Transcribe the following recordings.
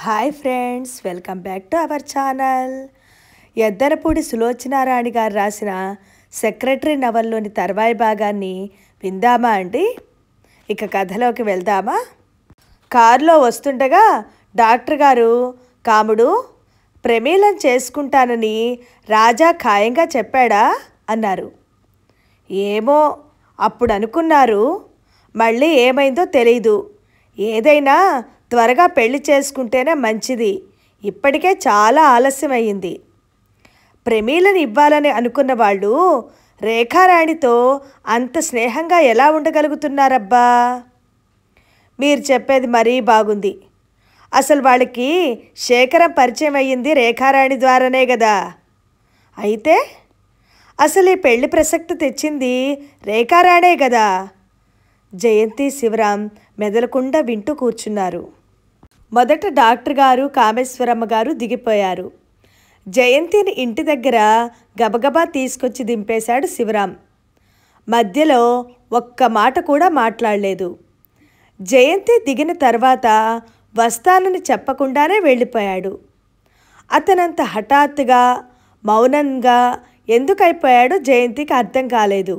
Hi friends, welcome back to our channel. Yaddanapudi Sulochanarani గారు రాసిన secretary నవల్లోని తర్వాయి భాగాన్ని విందామా అండి? ఇక కథలోకి వెళ్దామా? కారులో వస్తుండగా డాక్టర్ గారు, కాముడు ప్రమీలం చేసుకుంటానని రాజా ఖాయంగా చెప్పాడా అన్నారు. ఏమో, అప్పుడు అనుకున్నారు, మళ్ళీ ఏమైందో తెలీదు. ఏదైనా త్వరగా పెళ్లి చేసుకుంటేనే మంచిది. ఇప్పటికే చాలా ఆలస్యమయ్యింది. ప్రమీలను ఇవ్వాలని అనుకున్న వాళ్ళు రేఖారాణితో అంత స్నేహంగా ఎలా ఉండగలుగుతున్నారబ్బా? మీరు చెప్పేది మరీ బాగుంది. అసలు వాళ్ళకి శేఖరం పరిచయం అయ్యింది రేఖారాణి ద్వారానే కదా. అయితే అసలు ఈ పెళ్లి ప్రసక్తి తెచ్చింది రేఖారాణే కదా. జయంతి, శివరాం మెదలకుండా వింటూ కూర్చున్నారు. మొదట డాక్టర్ గారు, కామేశ్వరమ్మ గారు దిగిపోయారు. జయంతిని ఇంటి దగ్గర గబగబా తీసుకొచ్చి దింపేశాడు శివరాం. మధ్యలో ఒక్క మాట కూడా మాట్లాడలేదు. జయంతి దిగిన తర్వాత వస్తానని చెప్పకుండానే వెళ్ళిపోయాడు. అతనంత హఠాత్తుగా మౌనంగా ఎందుకైపోయాడో జయంతికి అర్థం కాలేదు.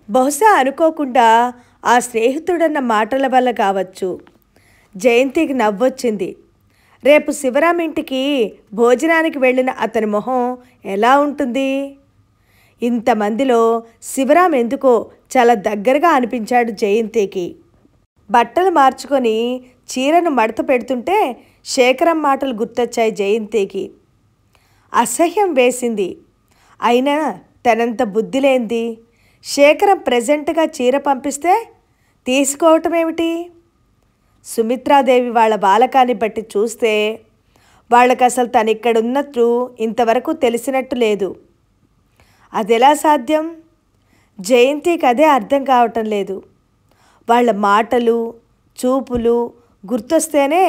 బహుశా అనుకోకుండా ఆ స్నేహితుడన్న మాటల వల్ల కావచ్చు. జయంతికి నవ్వొచ్చింది. రేపు శివరాం ఇంటికి భోజనానికి వెళ్ళిన అతని మొహం ఎలా ఉంటుంది? ఇంతమందిలో శివరాం ఎందుకో చాలా దగ్గరగా అనిపించాడు జయంతికి. బట్టలు మార్చుకొని చీరను మడత పెడుతుంటే శేఖరం మాటలు గుర్తొచ్చాయి జయంతికి. అసహ్యం వేసింది. అయినా తనంత బుద్ధి లేంది. శేఖరం ప్రెజెంట్గా చీర పంపిస్తే తీసుకోవటమేమిటి? సుమిత్రాదేవి వాళ్ళ బాలకాన్ని బట్టి చూస్తే వాళ్ళకి అసలు తను ఇక్కడున్నట్టు ఇంతవరకు తెలిసినట్టు లేదు. అదెలా సాధ్యం? జయంతికి అదే అర్థం కావటం లేదు. వాళ్ళ మాటలు, చూపులు గుర్తొస్తేనే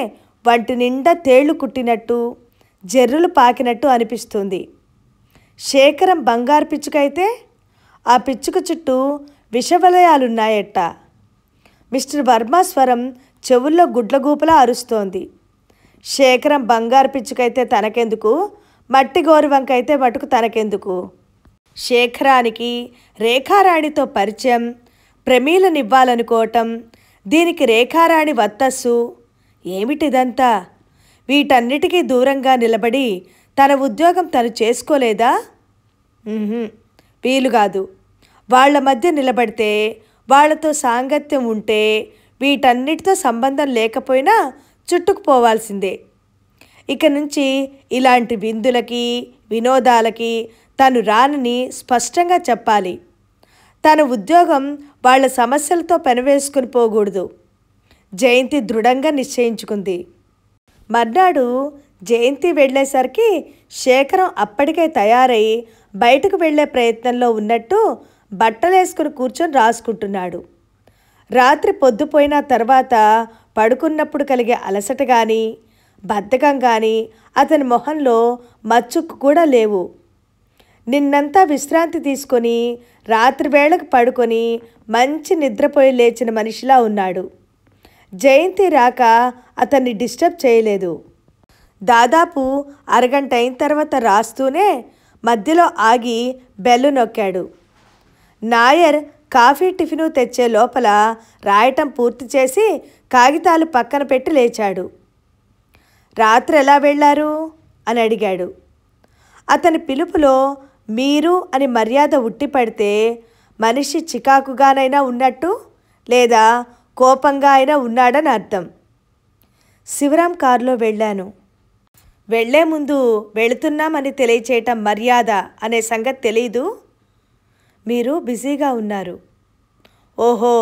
వంటి నిండా తేళ్లు కుట్టినట్టు, జర్రులు పాకినట్టు అనిపిస్తుంది. శేఖరం బంగారు పిచ్చుకైతే ఆ పిచ్చుక చుట్టూ విషవలయాలున్నాయట. మిస్టర్ వర్మ స్వరం చెవుల్లో గుడ్లగూపలా అరుస్తోంది. శేఖరం బంగారు పిచ్చుకైతే తనకెందుకు, మట్టి గోరువంకైతే మటుకు తనకెందుకు? శేఖరానికి రేఖారాణితో పరిచయం, ప్రమీలనివ్వాలనుకోవటం, దీనికి రేఖారాణి వత్తస్సు. ఏమిటిదంతా? వీటన్నిటికీ దూరంగా నిలబడి తన ఉద్యోగం తను చేసుకోలేదా? వీలుగాదు. వాళ్ల మధ్య నిలబడితే, వాళ్లతో సాంగత్యం ఉంటే, వీటన్నిటితో సంబంధం లేకపోయినా చుట్టుకుపోవాల్సిందే. ఇక నుంచి ఇలాంటి విందులకి, వినోదాలకి తను రానని స్పష్టంగా చెప్పాలి. తన ఉద్యోగం వాళ్ల సమస్యలతో పెనవేసుకుని పోకూడదు. జయంతి దృఢంగా నిశ్చయించుకుంది. మర్నాడు జయంతి వెళ్ళేసరికి శేఖరం అప్పటికే తయారై బయటకు వెళ్లే ప్రయత్నంలో ఉన్నట్టు బట్టలేసుకుని కూర్చొని రాసుకుంటున్నాడు. రాత్రి పొద్దుపోయిన తర్వాత పడుకున్నప్పుడు కలిగే అలసట కానీ, బద్ధకం కానీ అతని మొహంలో మచ్చుకు కూడా లేవు. నిన్నంతా విశ్రాంతి తీసుకొని రాత్రి వేళకు పడుకొని మంచి నిద్రపోయి లేచిన మనిషిలా ఉన్నాడు. జయంతి రాక అతన్ని డిస్టర్బ్ చేయలేదు. దాదాపు అరగంట అయిన తర్వాత రాస్తూనే మధ్యలో ఆగి బెల్లు నొక్కాడు. నాయర్ కాఫీ టిఫిను తెచ్చే లోపల రాయటం పూర్తి చేసి కాగితాలు పక్కన పెట్టి లేచాడు. రాత్రి ఎలా వెళ్ళారు అని అడిగాడు. అతని పిలుపులో మీరు అని మర్యాద ఉట్టిపడితే మనిషి చికాకుగానైనా ఉన్నట్టు, లేదా కోపంగా అయినా ఉన్నాడని అర్థం. శివరాం కారులో వెళ్ళాను. వెళ్లే ముందు వెళుతున్నామని తెలియచేయటం మర్యాద అనే సంగతి తెలీదు. మీరు బిజీగా ఉన్నారు. ఓహో,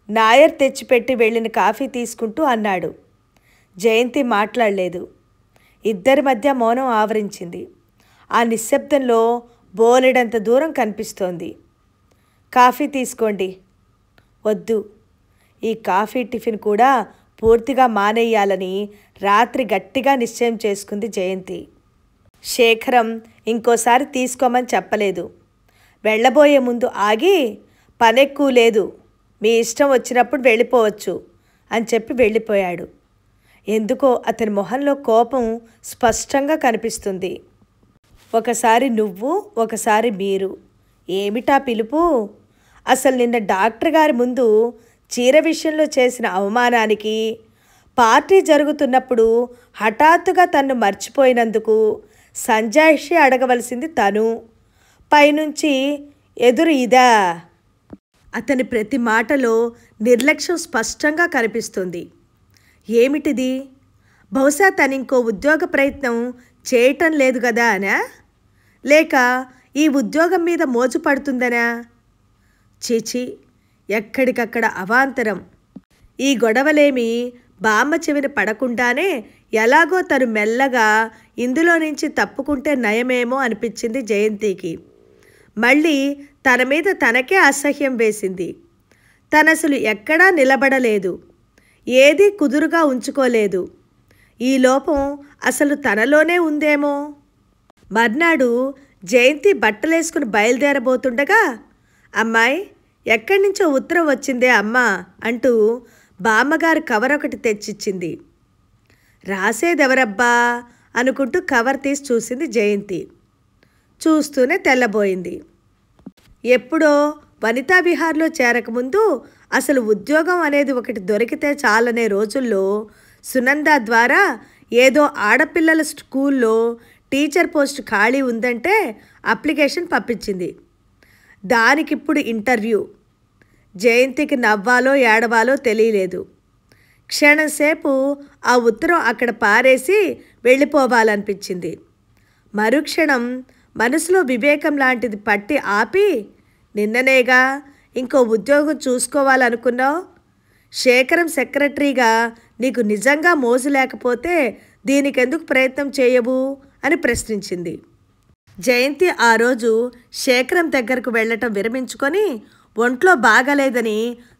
నాయర్ తెచ్చిపెట్టి వెళ్ళిన కాఫీ తీసుకుంటూ అన్నాడు. జయంతి మాట్లాడలేదు. ఇద్దరి మధ్య మౌనం ఆవరించింది. ఆ నిశ్శబ్దంలో బోలెడంత దూరం కనిపిస్తోంది. కాఫీ తీసుకోండి. వద్దు. ఈ కాఫీ టిఫిన్ కూడా పూర్తిగా మానేయాలని రాత్రి గట్టిగా నిశ్చయం చేసుకుంది జయంతి. శేఖరం ఇంకోసారి తీసుకోమని చెప్పలేదు. వెళ్ళబోయే ముందు ఆగి, పనెక్కువ లేదు, మీ ఇష్టం వచ్చినప్పుడు వెళ్ళిపోవచ్చు అని చెప్పి వెళ్ళిపోయాడు. ఎందుకో అతని మొహంలో కోపం స్పష్టంగా కనిపిస్తుంది. ఒకసారి నువ్వు, ఒకసారి మీరు. ఏమిటా పిలుపు? అసలు నిన్న డాక్టర్ గారి ముందు చీర విషయంలో చేసిన అవమానానికి, పార్టీ జరుగుతున్నప్పుడు హఠాత్తుగా తన్ను మర్చిపోయినందుకు సంజాయిషి అడగవలసింది తను, పైనుంచి ఎదురు ఇదా? అతని ప్రతి మాటలో నిర్లక్ష్యం స్పష్టంగా కనిపిస్తుంది. ఏమిటిది? బహుశా తనింకో ఉద్యోగ ప్రయత్నం చేయటం లేదు కదా అనా? లేక ఈ ఉద్యోగం మీద మోజు పడుతుందనా? చీచి, ఎక్కడికక్కడ అవాంతరం. ఈ గొడవలేమి బామ్మ చెవిన పడకుండానే ఎలాగో తను మెల్లగా ఇందులో నుంచి తప్పుకుంటే నయమేమో అనిపించింది జయంతికి. మళ్ళీ తన మీద తనకే అసహ్యం వేసింది. తనసలు ఎక్కడా నిలబడలేదు, ఏదీ కుదురుగా ఉంచుకోలేదు. ఈ లోపం అసలు తనలోనే ఉందేమో. మర్నాడు జయంతి బట్టలేసుకుని బయలుదేరబోతుండగా, అమ్మాయి, ఎక్కడి నుంచో ఉత్తరం వచ్చిందే అమ్మా అంటూ బామ్మగారు కవర్ ఒకటి తెచ్చిచ్చింది. రాసేదెవరబ్బా అనుకుంటూ కవర్ తీసి చూసింది జయంతి. చూస్తూనే తెల్లబోయింది. ఎప్పుడో వనితా విహార్లో చేరకముందు అసలు ఉద్యోగం అనేది ఒకటి దొరికితే చాలనే రోజుల్లో సునంద ద్వారా ఏదో ఆడపిల్లల స్కూల్లో టీచర్ పోస్ట్ ఖాళీ ఉందంటే అప్లికేషన్ పంపించింది. దానికిప్పుడు ఇంటర్వ్యూ. జయంతికి నవ్వాలో ఏడవాలో తెలియలేదు. క్షణంసేపు ఆ ఉత్తరం అక్కడ పారేసి వెళ్ళిపోవాలనిపించింది. మరుక్షణం మనసులో వివేకం లాంటిది పట్టి ఆపి, నిన్ననేగా ఇంకో ఉద్యోగం చూసుకోవాలనుకున్నావు? శేఖరం సెక్రటరీగా నీకు నిజంగా మోజు లేకపోతే దీనికెందుకు ప్రయత్నం చేయవు అని ప్రశ్నించింది. జయంతి ఆ రోజు శేఖరం దగ్గరకు వెళ్ళటం విరమించుకొని ఒంట్లో బాగలేదని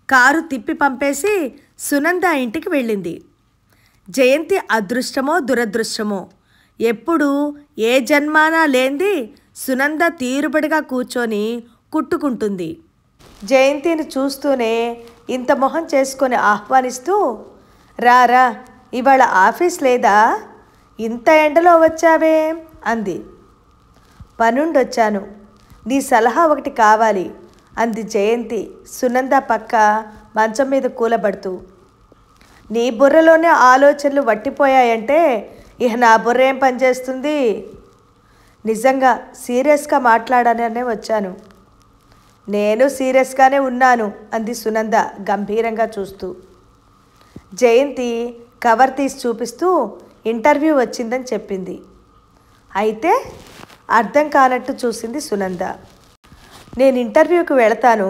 కారు తిప్పి పంపేసి సునంద ఇంటికి వెళ్ళింది. జయంతి అదృష్టమో దురదృష్టమో ఎప్పుడు ఏ జన్మానా లేంది సునంద తీరుబడిగా కూర్చొని కుట్టుకుంటుంది. జయంతిని చూస్తూనే ఇంత మొహం చేసుకొని ఆహ్వానిస్తూ, రారా, ఇవాళ ఆఫీస్ లేదా? ఇంత ఎండలో వచ్చావే అంది. పనుండొచ్చాను, నీ సలహా ఒకటి కావాలి అంది జయంతి సునంద పక్క మంచం మీద కూలబడుతూ. నీ బుర్రలోనే ఆలోచనలు వట్టిపోయాయంటే ఇక నా బుర్ర ఏం పనిచేస్తుంది? నిజంగా సీరియస్గా మాట్లాడాననే వచ్చాను. నేను సీరియస్గానే ఉన్నాను అంది సునంద గంభీరంగా చూస్తూ. జయంతి కవర్ తీసి చూపిస్తూ ఇంటర్వ్యూ వచ్చిందని చెప్పింది. అయితే అర్థం కానట్టు చూసింది సునంద. నేను ఇంటర్వ్యూకి వెళతాను,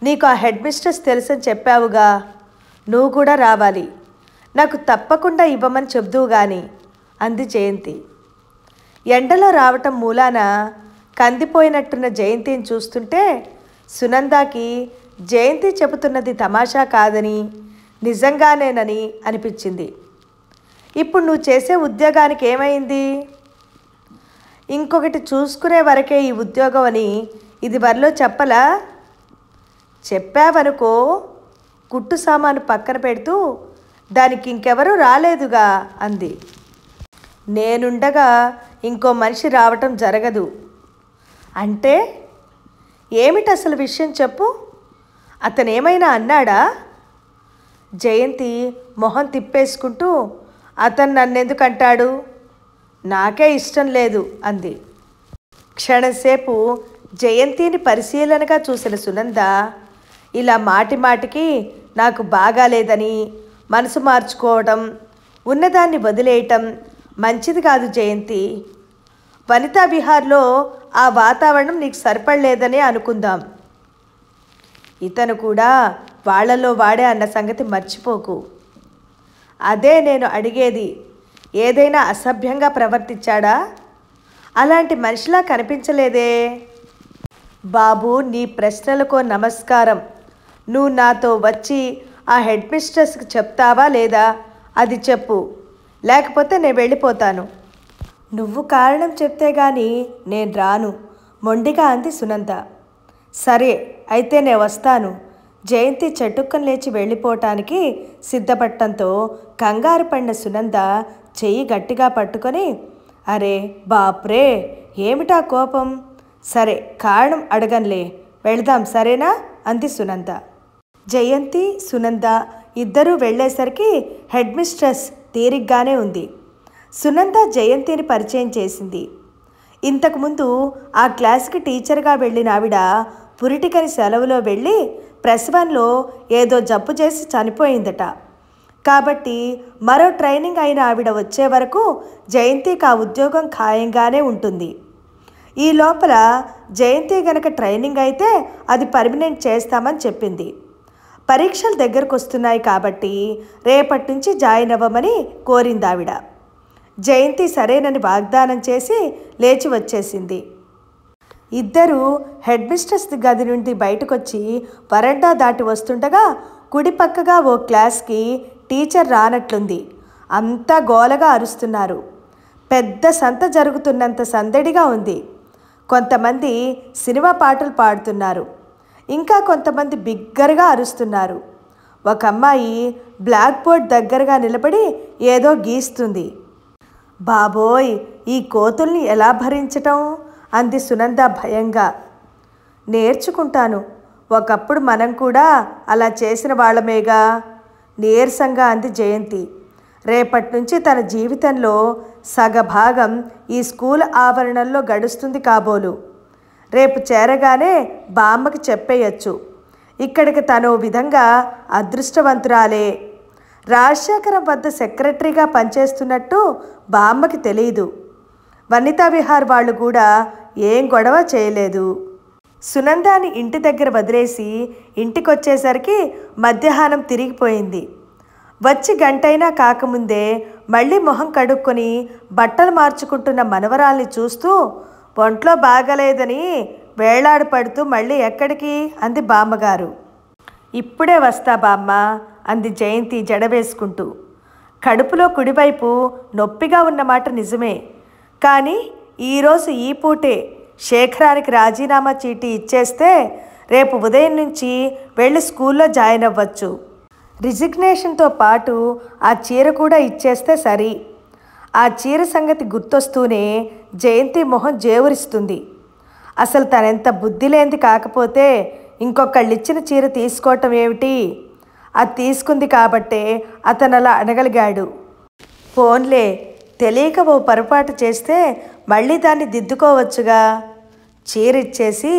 నీకు ఆ హెడ్ మిస్ట్రెస్ తెలుసని చెప్పావుగా, నువ్వు కూడా రావాలి, నాకు తప్పకుండా ఇవ్వమని చెబుదువు గాని అంది జయంతి. ఎండలో రావటం మూలాన కందిపోయినట్టున్న జయంతిని చూస్తుంటే సునందకి జయంతి చెబుతున్నది తమాషా కాదని, నిజంగానేనని అనిపించింది. ఇప్పుడు నువ్వు చేసే ఉద్యోగానికి ఏమైంది? ఇంకొకటి చూసుకునే వరకే ఈ ఉద్యోగం అని ఇది వరలో చెప్పలా? చెప్పావనుకో, కుట్టు సామాను పక్కన పెడుతూ, దానికి ఇంకెవరూ రాలేదుగా అంది. నేనుండగా ఇంకో మనిషి రావటం జరగదు. అంటే ఏమిటి అసలు విషయం చెప్పు? అతనేమైనా అన్నాడా? జయంతి మొహం తిప్పేసుకుంటూ, అతను నన్నెందుకు అంటాడు, నాకే ఇష్టం లేదు అంది. క్షణంసేపు జయంతిని పరిశీలనగా చూసిన సునంద, ఇలా మాటిమాటికి నాకు బాగాలేదని మనసు మార్చుకోవడం, ఉన్నదాన్ని వదిలేయటం మంచిది కాదు జయంతి. వనితా విహార్లో ఆ వాతావరణం నీకు సరిపడలేదనే అనుకుందాం. ఇతను కూడా వాళ్లలో వాడే అన్న సంగతి మర్చిపోకు. అదే నేను అడిగేది. ఏదైనా అసభ్యంగా ప్రవర్తించాడా? అలాంటి మనిషిలా కనిపించలేదే. బాబు, నీ ప్రశ్నలకో నమస్కారం. నువ్వు నాతో వచ్చి ఆ హెడ్ మిస్ట్రెస్కి చెప్తావా లేదా? అది చెప్పు, లేకపోతే నేను వెళ్ళిపోతాను. నువ్వు కారణం చెప్తే గాని నేను రాను మొండిగా అంది సునంద. సరే అయితే నేను వస్తాను, జయంతి చటుక్కన లేచి వెళ్ళిపోవటానికి సిద్ధపడటంతో కంగారు పడిన సునంద చెయ్యి గట్టిగా పట్టుకొని, అరే బాప్రే, ఏమిటా కోపం? సరే, కారణం అడగనులే, వెళదాం సరేనా అంది సునంద. జయంతి సునంద ఇద్దరూ వెళ్ళేసరికి హెడ్ మిస్ట్రెస్ తీరిగ్గానే ఉంది. సునంద జయంతిని పరిచయం చేసింది. ఇంతకుముందు ఆ క్లాస్కి టీచర్గా వెళ్ళిన ఆవిడ పురిటికని సెలవులో వెళ్ళి ప్రసవంలో ఏదో జబ్బు చేసి చనిపోయిందట. కాబట్టి మరో ట్రైనింగ్ అయిన ఆవిడ వచ్చే వరకు జయంతికి ఆ ఉద్యోగం ఖాయంగానే ఉంటుంది. ఈ లోపల జయంతి గనక ట్రైనింగ్ అయితే అది పర్మనెంట్ చేస్తామని చెప్పింది. పరీక్షలు దగ్గరకు వస్తున్నాయి కాబట్టి రేపటి నుంచి జాయిన్ అవ్వమని కోరింది ఆవిడ. జయంతి సరేనని వాగ్దానం చేసి లేచి వచ్చేసింది. ఇద్దరూ హెడ్ మిస్ట్రెస్ గది నుండి బయటకొచ్చి వరండా దాటి వస్తుండగా కుడి పక్కగా ఓ క్లాస్కి టీచర్ రానట్లుంది. అంతా గోలగా అరుస్తున్నారు. పెద్ద సంత జరుగుతున్నంత సందడిగా ఉంది. కొంతమంది సినిమా పాటలు పాడుతున్నారు. ఇంకా కొంతమంది బిగ్గరగా అరుస్తున్నారు. ఒక అమ్మాయి బ్లాక్ బోర్డ్ దగ్గరగా నిలబడి ఏదో గీస్తుంది. బాబోయ్, ఈ కోతుల్ని ఎలా భరించటం అంది సునంద భయంగా. నేర్చుకుంటాను, ఒకప్పుడు మనం కూడా అలా చేసిన వాళ్ళమేగా నీరసంగా అంది జయంతి. రేపటి నుంచి తన జీవితంలో సగభాగం ఈ స్కూల్ ఆవరణల్లో గడుస్తుంది కాబోలు. రేపు చేరగానే బామ్మకి చెప్పేయచ్చు. ఇక్కడికి తను విధంగా అదృష్టవంతురాలే. రాజశేఖరం వద్ద సెక్రటరీగా పనిచేస్తున్నట్టు బామ్మకి తెలీదు. వనితా విహార్ వాళ్ళు కూడా ఏం గొడవ చేయలేదు. సునందాని ఇంటి దగ్గర వదిలేసి ఇంటికొచ్చేసరికి మధ్యాహ్నం తిరిగిపోయింది. వచ్చి గంటైనా కాకముందే మళ్ళీ మొహం కడుక్కొని బట్టలు మార్చుకుంటున్న మనవరాల్ని చూస్తూ ఒంట్లో బాగలేదని వేలాడపడుతూ మళ్ళీ ఎక్కడికి అంది బామ్మగారు. ఇప్పుడే వస్తా బామ్మ అంది జయంతి జడవేసుకుంటూ. కడుపులో కుడివైపు నొప్పిగా ఉన్నమాట నిజమే, కానీ ఈరోజు ఈ పూటే శేఖరానికి రాజీనామా చీటీ ఇచ్చేస్తే రేపు ఉదయం నుంచి వెళ్ళి స్కూల్లో జాయిన్ అవ్వచ్చు. రిజిగ్నేషన్తో పాటు ఆ చీర కూడా ఇచ్చేస్తే సరి. ఆ చీర సంగతి గుర్తొస్తూనే జయంతి మొహం జేవురిస్తుంది. అసలు తనెంత బుద్ధి లేనిది కాకపోతే ఇంకొకళ్ళిచ్చిన చీర తీసుకోవటం ఏమిటి? అది తీసుకుంది కాబట్టే అతను అలా అనగలిగాడు. ఫోన్లే, తెలియక ఓ పొరపాటు చేస్తే మళ్ళీ దాన్ని దిద్దుకోవచ్చుగా. చీర ఇచ్చేసి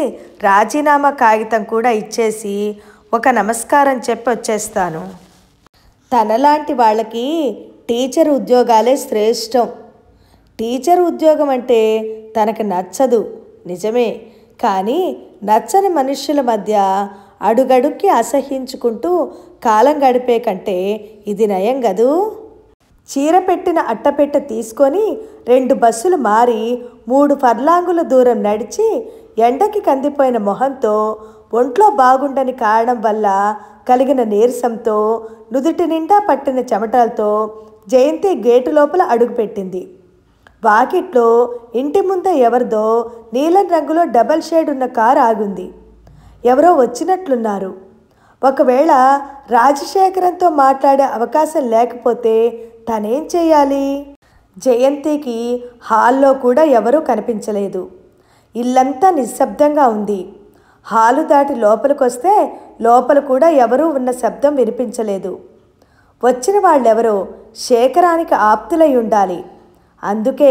రాజీనామా కాగితం కూడా ఇచ్చేసి ఒక నమస్కారం చెప్పి వచ్చేస్తాను. తనలాంటి వాళ్ళకి టీచర్ ఉద్యోగాలే శ్రేష్టం. టీచర్ ఉద్యోగం అంటే తనకు నచ్చదు నిజమే, కానీ నచ్చని మనుష్యుల మధ్య అడుగడుక్కి అసహ్యించుకుంటూ కాలం గడిపే కంటే ఇది నయం గదూ. చీర పెట్టిన అట్టపెట్టె తీసుకొని 2 బస్సులు మారి 3 ఫర్లాంగుల దూరం నడిచి ఎండకి కందిపోయిన మొహంతో, ఒంట్లో బాగుండని కారణం వల్ల కలిగిన నీరసంతో, నుదుటి నిండా పట్టిన చెమటలతో జయంతి గేటు లోపల అడుగుపెట్టింది. వాకిట్లో ఇంటి ముందే ఎవరిదో నీలం రంగులో డబల్ షేడ్ ఉన్న కారు ఆగుంది. ఎవరో వచ్చినట్లున్నారు. ఒకవేళ రాజశేఖరంతో మాట్లాడే అవకాశం లేకపోతే తనేం చేయాలి? జయంతికి హాల్లో కూడా ఎవరూ కనిపించలేదు. ఇల్లంతా నిశ్శబ్దంగా ఉంది. హాలు దాటి లోపలికొస్తే లోపల కూడా ఎవరూ ఉన్న శబ్దం వినిపించలేదు. వచ్చిన వాళ్ళెవరో శేఖరానికి ఆప్తులై ఉండాలి. అందుకే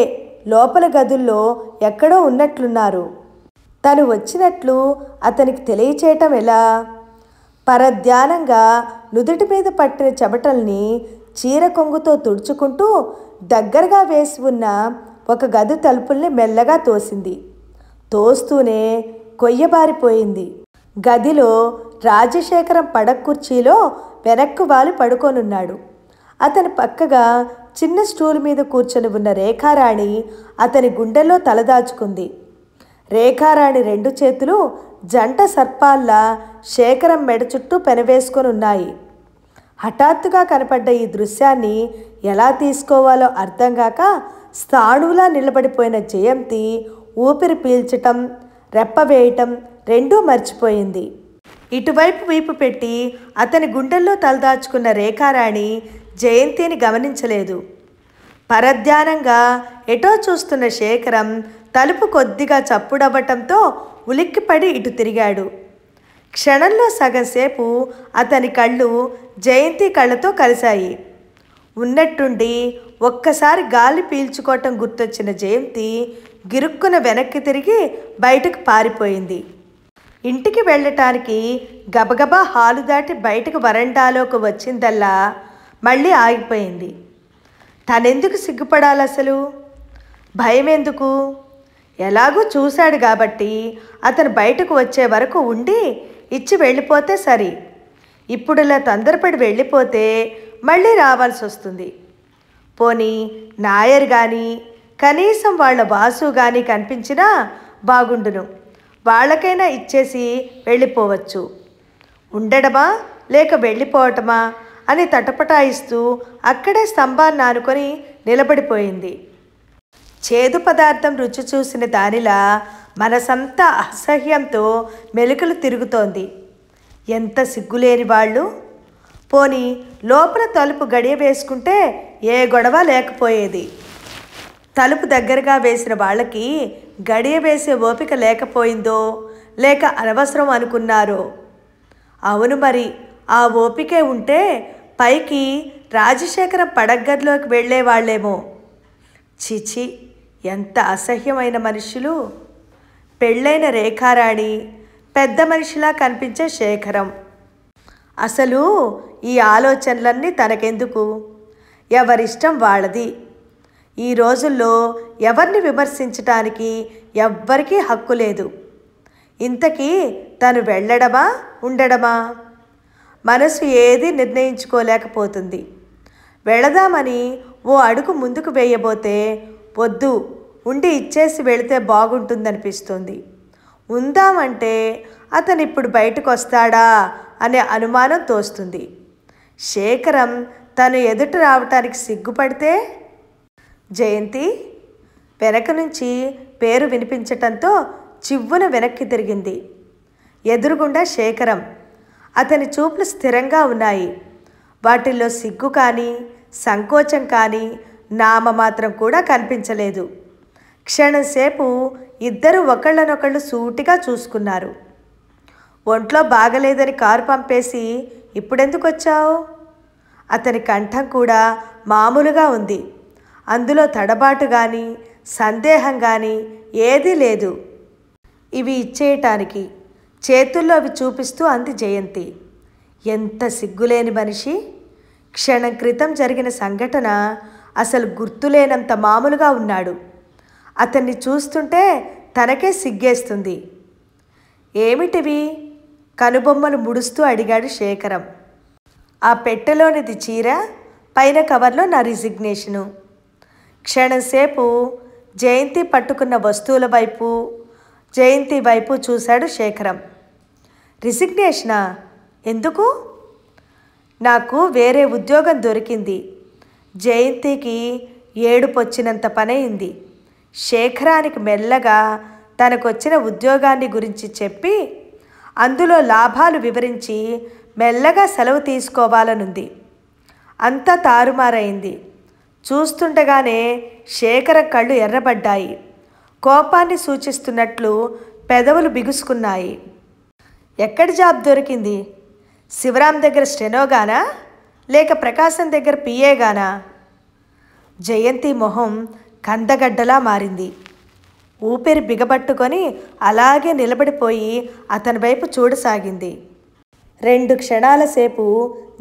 లోపల గదుల్లో ఎక్కడో ఉన్నట్లున్నారు. తను వచ్చినట్లు అతనికి తెలియచేయటం ఎలా? పరధ్యానంగా నుదుటి మీద పట్టిన చెమటల్ని చీర కొంగుతో తుడుచుకుంటూ దగ్గరగా వేసి ఉన్న ఒక గది తలుపుల్ని మెల్లగా తోసింది. తోస్తూనే కొయ్యబారిపోయింది. గదిలో రాజశేఖరం పడక కుర్చీలో వెనక్కు వాలి పడుకొనున్నాడు. అతని పక్కగా చిన్న స్టూల్ మీద కూర్చొని ఉన్న రేఖారాణి అతని గుండెల్లో తలదాచుకుంది. రేఖారాణి 2 చేతులు జంట సర్పాల్లా శేఖరం మెడ చుట్టూ పెనవేసుకొని ఉన్నాయి. హఠాత్తుగా కనపడ్డ ఈ దృశ్యాన్ని ఎలా తీసుకోవాలో అర్థం కాక స్థాణువులా నిలబడిపోయిన జయంతి ఊపిరి పీల్చటం, రెప్పవేయటం రెండూ మర్చిపోయింది. ఇటువైపు వీపు పెట్టి అతని గుండెల్లో తలదాచుకున్న రేఖారాణి జయంతిని గమనించలేదు. పరధ్యానంగా ఎటో చూస్తున్న శేఖరం తలుపు కొద్దిగా చప్పుడవ్వటంతో ఉలిక్కిపడి ఇటు తిరిగాడు. క్షణంలో సగంసేపు అతని కళ్ళు జయంతి కళ్ళతో కలిశాయి. ఉన్నట్టుండి ఒక్కసారి గాలి పీల్చుకోవటం గుర్తొచ్చిన జయంతి గిరుక్కున వెనక్కి తిరిగి బయటకు పారిపోయింది. ఇంటికి వెళ్ళటానికి గబగబా హాలు దాటి బయటకు వరండాలోకి వచ్చిందల్లా మళ్ళీ ఆగిపోయింది. తనెందుకు సిగ్గుపడాలి అసలు? భయం ఎందుకు? ఎలాగూ చూశాడు కాబట్టి అతను బయటకు వచ్చే వరకు ఉండి ఇచ్చి వెళ్ళిపోతే సరి. ఇప్పుడు ఇలా తొందరపడి వెళ్ళిపోతే మళ్ళీ రావాల్సి వస్తుంది. పోనీ నాయర్ కానీ కనీసం వాళ్ళ వాసు కానీ కనిపించినా బాగుండును. వాళ్ళకైనా ఇచ్చేసి వెళ్ళిపోవచ్చు. ఉండడమా లేక వెళ్ళిపోవటమా అని తటపటాయిస్తూ అక్కడే స్తంభాన్ని ఆనుకొని నిలబడిపోయింది. చేదు పదార్థం రుచి చూసిన దానిలా మనసంతా అసహ్యంతో మెలికలు తిరుగుతోంది. ఎంత సిగ్గులేని వాళ్ళు! పోనీ లోపల తలుపు గడియ వేసుకుంటే ఏ గొడవ లేకపోయేది. తలుపు దగ్గరగా వేసిన వాళ్ళకి గడియ వేసే ఓపిక లేకపోయిందో లేక అనవసరం అనుకున్నారో. అవును మరి, ఆ ఓపికే ఉంటే పైకి రాజశేఖరం పడగ్గదిలోకి వెళ్ళేవాళ్లేమో. చిచి, ఎంత అసహ్యమైన మనుషులు! పెళ్ళైన రేఖారాణి, పెద్ద మనిషిలా కనిపించే శేఖరం. అసలు ఈ ఆలోచనలన్నీ తనకెందుకు? ఎవరిష్టం వాళ్ళది. ఈ రోజుల్లో ఎవరిని విమర్శించటానికి ఎవ్వరికీ హక్కు లేదు. ఇంతకీ తను వెళ్ళడమా ఉండడమా? మనసు ఏది నిర్ణయించుకోలేకపోతుంది. వెళదామని ఓ అడుగు ముందుకు వేయబోతే వద్దు, ఉండి ఇచ్చేసి వెళితే బాగుంటుందనిపిస్తుంది. ఉందామంటే అతను ఇప్పుడు బయటకు వస్తాడా అనే అనుమానం తోస్తుంది. శేఖరం తను ఎదుట రావటానికి సిగ్గుపడితే? జయంతి వెనక నుంచి పేరు వినిపించటంతో చివ్వున వెనక్కి తిరిగింది. ఎదురుగుండా శేఖరం. అతని చూపులు స్థిరంగా ఉన్నాయి. వాటిల్లో సిగ్గు కానీ సంకోచం కానీ నామమాత్రం కూడా కనిపించలేదు. క్షణంసేపు ఇద్దరు ఒకళ్ళనొకళ్ళు సూటిగా చూసుకున్నారు. ఒంట్లో బాగలేదని కారు పంపేసి ఇప్పుడెందుకు వచ్చావు? అతని కంఠం కూడా మామూలుగా ఉంది. అందులో తడబాటు కానీ సందేహం కానీ ఏదీ లేదు. ఇవి ఇచ్చేయటానికి చేతుల్లో అవి చూపిస్తూ అంది జయంతి. ఎంత సిగ్గులేని మనిషి! క్షణం క్రితం జరిగిన సంఘటన అసలు గుర్తులేనంత మామూలుగా ఉన్నాడు. అతన్ని చూస్తుంటే తనకే సిగ్గేస్తుంది. ఏమిటివి? కనుబొమ్మలు ముడుస్తూ అడిగాడు శేఖరం. ఆ పెట్టెలోనిది చీర, పైన కవర్లో నా రిజిగ్నేషను. క్షణంసేపు జయంతి పట్టుకున్న వస్తువుల వైపు, జయంతి వైపు చూశాడు శేఖరం. రిజిగ్నేషనా? ఎందుకు? నాకు వేరే ఉద్యోగం దొరికింది. జయంతికి ఏడుపొచ్చినంత పనయింది. శేఖరానికి మెల్లగా తనకొచ్చిన ఉద్యోగాన్ని గురించి చెప్పి అందులో లాభాలు వివరించి మెల్లగా సెలవు తీసుకోవాలనుంది. అంతా తారుమారైంది. చూస్తుండగానే శేఖర కళ్ళు ఎర్రబడ్డాయి. కోపాన్ని సూచిస్తున్నట్లు పెదవులు బిగుసుకున్నాయి. ఎక్కడ జాబ్ దొరికింది? శివరాం దగ్గర స్టెనోగానా లేక ప్రకాశం దగ్గర పిఏగానా? జయంతి మొహం కందగడ్డలా మారింది. ఊపిరి బిగబట్టుకొని అలాగే నిలబడిపోయి అతని వైపు చూడసాగింది. 2 క్షణాల సేపు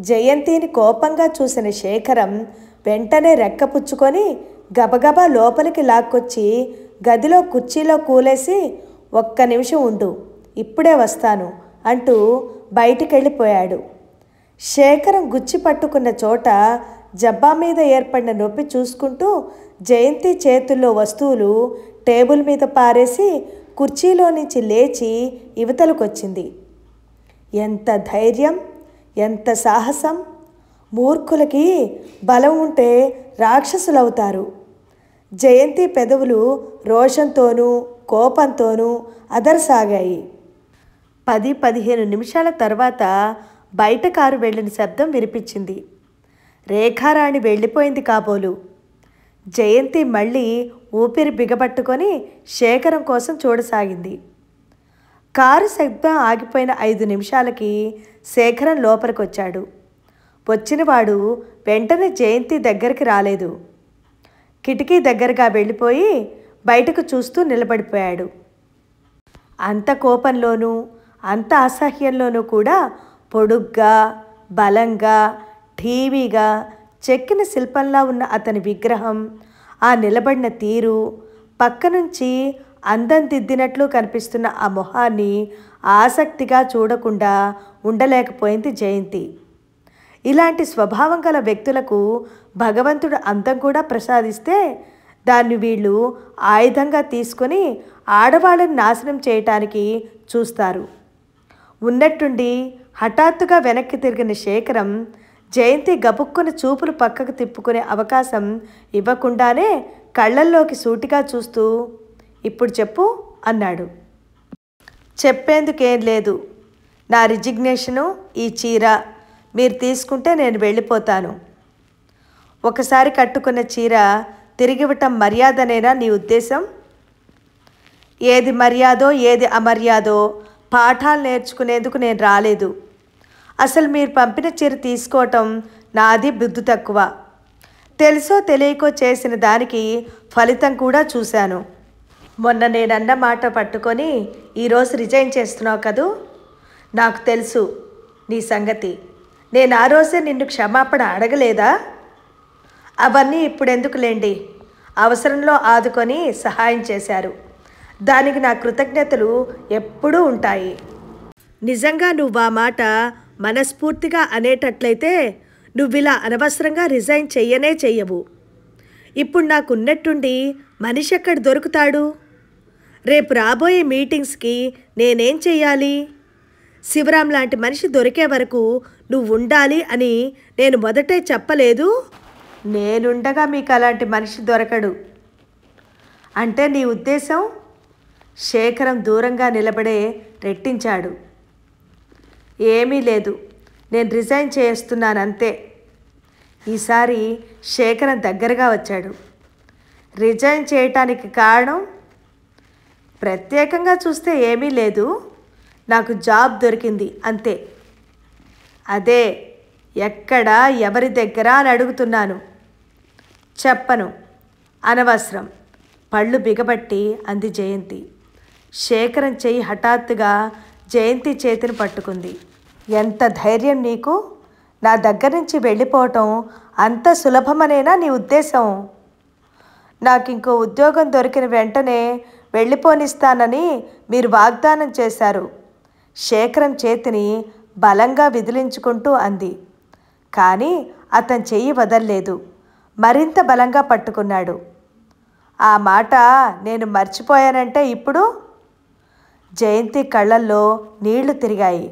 జయంతిని కోపంగా చూసిన శేఖరం వెంటనే రెక్కపుచ్చుకొని గబగబా లోపలికి లాక్కొచ్చి గదిలో కుర్చీలో కూలేసి, "ఒక్క నిమిషం ఉండు, ఇప్పుడే వస్తాను" అంటూ బయటికెళ్ళిపోయాడు. శేఖరం గుచ్చి పట్టుకున్న చోట జబ్బా మీద ఏర్పడిన నొప్పి చూసుకుంటూ జయంతి చేతుల్లో వస్తువులు టేబుల్ మీద పారేసి కుర్చీలో నుంచి లేచి ఇవతలకొచ్చింది. ఎంత ధైర్యం, ఎంత సాహసం! మూర్ఖులకి బలం ఉంటే రాక్షసులవుతారు. జయంతి పెదవులు రోషంతోనూ కోపంతోనూ అదరసాగాయి. 10-15 నిమిషాల తర్వాత బయట కారు వెళ్ళిన శబ్దం వినిపించింది. రేఖారాణి వెళ్ళిపోయింది కాబోలు. జయంతి మళ్ళీ ఊపిరి బిగబట్టుకొని శేఖరం కోసం చూడసాగింది. కారు శబ్దం ఆగిపోయిన 5 నిమిషాలకి శేఖరం లోపలికి వచ్చాడు. వచ్చినవాడు వెంటనే జయంతి దగ్గరికి రాలేదు. కిటికీ దగ్గరగా వెళ్ళిపోయి బయటకు చూస్తూ నిలబడిపోయాడు. అంత కోపంలోనూ అంత అసహ్యంలోనూ కూడా పొడుగ్గా, బలంగా, ఠీవీగా చెక్కిన శిల్పంలా ఉన్న అతని విగ్రహం, ఆ నిలబడిన తీరు, పక్క నుంచి అందం దిద్దినట్లు కనిపిస్తున్న ఆ మొహాన్ని ఆసక్తిగా చూడకుండా ఉండలేకపోయింది జయంతి. ఇలాంటి స్వభావం గల వ్యక్తులకు భగవంతుడు అందం కూడా ప్రసాదిస్తే దాన్ని వీళ్ళు ఆయుధంగా తీసుకొని ఆడవాళ్ళని నాశనం చేయటానికి చూస్తారు. ఉన్నట్టుండి హఠాత్తుగా వెనక్కి తిరిగిన శేఖరం జయంతి గబుక్కున చూపులు పక్కకు తిప్పుకునే అవకాశం ఇవ్వకుండానే కళ్ళల్లోకి సూటిగా చూస్తూ, ఇప్పుడు చెప్పు అన్నాడు. చెప్పేందుకేం లేదు. నా రిజిగ్నేషను, ఈ చీర మీరు తీసుకుంటే నేను వెళ్ళిపోతాను. ఒకసారి కట్టుకున్న చీర తిరిగివ్వటం మర్యాదనేనా నీ ఉద్దేశం? ఏది మర్యాదో ఏది అమర్యాదో పాఠాలు నేర్చుకునేందుకు నేను రాలేదు. అసలు మీరు పంపిన చీర తీసుకోవటం నాది బుద్ధి తక్కువ. తెలుసో తెలియకో చేసిన దానికి ఫలితం కూడా చూశాను. మొన్న నేనన్న మాట పట్టుకొని ఈరోజు రిజైన్ చేస్తున్నావు కదూ? నాకు తెలుసు నీ సంగతి. నేను ఆ రోజే నిన్ను క్షమాపణ అడగలేదా? అవన్నీ ఇప్పుడెందుకులేండి. అవసరంలో ఆదుకొని సహాయం చేశారు. దానికి నా కృతజ్ఞతలు ఎప్పుడూ ఉంటాయి. నిజంగా నువ్వు ఆ మాట మనస్ఫూర్తిగా అనేటట్లయితే నువ్విలా అనవసరంగా రిజైన్ చెయ్యవు. ఇప్పుడు నాకున్నట్టుండి మనిషి ఎక్కడ దొరుకుతాడు? రేపు రాబోయే మీటింగ్స్కి నేనేం చెయ్యాలి? శివరాం లాంటి మనిషి దొరికే వరకు నువ్వు ఉండాలి అని నేను మొదటే చెప్పలేదు? నేనుండగా మీకు అలాంటి మనిషి దొరకడు అంటే నీ ఉద్దేశం? శేఖరం దూరంగా నిలబడే రెట్టించాడు. ఏమీ లేదు, నేను రిజైన్ చేస్తున్నానంతే. ఈసారి శేఖరం దగ్గరగా వచ్చాడు. రిజైన్ చేయటానికి కారణం ప్రత్యేకంగా చూస్తే ఏమీ లేదు. నాకు జాబ్ దొరికింది అంతే. అదే ఎక్కడ, ఎవరి దగ్గర అని అడుగుతున్నాను. చెప్పను, అనవసరం. పళ్ళు బిగబట్టి అంది జయంతి. శేఖరం చెయ్యి హఠాత్తుగా జయంతి చేతిని పట్టుకుంది. ఎంత ధైర్యం నీకు? నా దగ్గర నుంచి వెళ్ళిపోవటం అంత సులభమనేనా నీ ఉద్దేశం? నాకు ఇంకో ఉద్యోగం దొరికిన వెంటనే వెళ్ళిపోనిస్తానని మీరు వాగ్దానం చేశారు. శేఖరం చేతిని బలంగా విదిలించుకుంటూ అంది. కానీ అతని చెయ్యి వదల్లేదు. మరింత బలంగా పట్టుకున్నాడు. ఆ మాట నేను మర్చిపోయానంటే ఇప్పుడు? జయంతి కళ్ళల్లో నీళ్లు తిరిగాయి.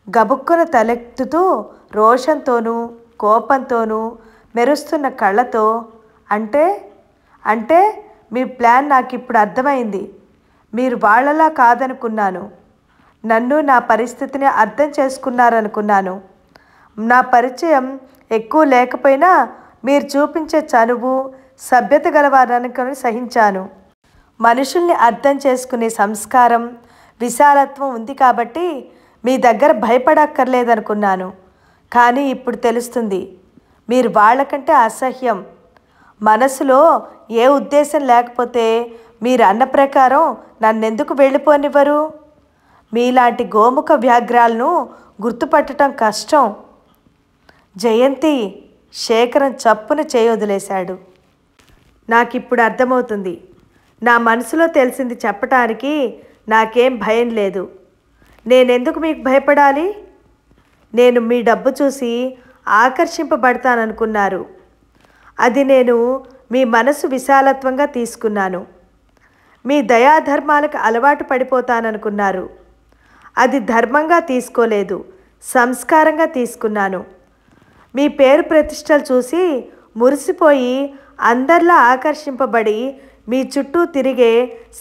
గబుక్కున తలెత్తుతూ రోషంతోనూ కోపంతోనూ మెరుస్తున్న కళ్ళతో, అంటే మీ ప్లాన్ నాకు ఇప్పుడు అర్థమైంది. మీరు వాళ్ళలా కాదనుకున్నాను. నన్ను, నా పరిస్థితిని అర్థం చేసుకున్నారనుకున్నాను. నా పరిచయం ఎక్కువ లేకపోయినా మీరు చూపించే చనువు, సభ్యత గలవారనుకొని సహించాను. మనుషుల్ని అర్థం చేసుకునే సంస్కారం, విశాలత్వం ఉంది కాబట్టి మీ దగ్గర భయపడక్కర్లేదనుకున్నాను. కానీ ఇప్పుడు తెలుస్తుంది, మీరు వాళ్ళకంటే అసహ్యం. మనసులో ఏ ఉద్దేశం లేకపోతే మీరు అన్న ప్రకారం నన్నెందుకు వెళ్ళిపోనివ్వరు? మీలాంటి గోముఖ వ్యాఘ్రాలను గుర్తుపట్టడం కష్టం. జయంతి, శేఖరం చప్పున చేయొదిలేశాడు. నాకిప్పుడు అర్థమవుతుంది. నా మనసులో తెలిసింది చెప్పటానికి నాకేం భయం లేదు. నేనెందుకు మీకు భయపడాలి? నేను మీ డబ్బు చూసి ఆకర్షింపబడతాననుకున్నారు. అది నేను మీ మనసు విశాలత్వంగా తీసుకున్నాను. మీ దయాధర్మాలకు అలవాటు పడిపోతాననుకున్నారు. అది ధర్మంగా తీసుకోలేదు, సంస్కారంగా తీసుకున్నాను. మీ పేరు ప్రతిష్టలు చూసి మురిసిపోయి అందరిలా ఆకర్షింపబడి మీ చుట్టూ తిరిగే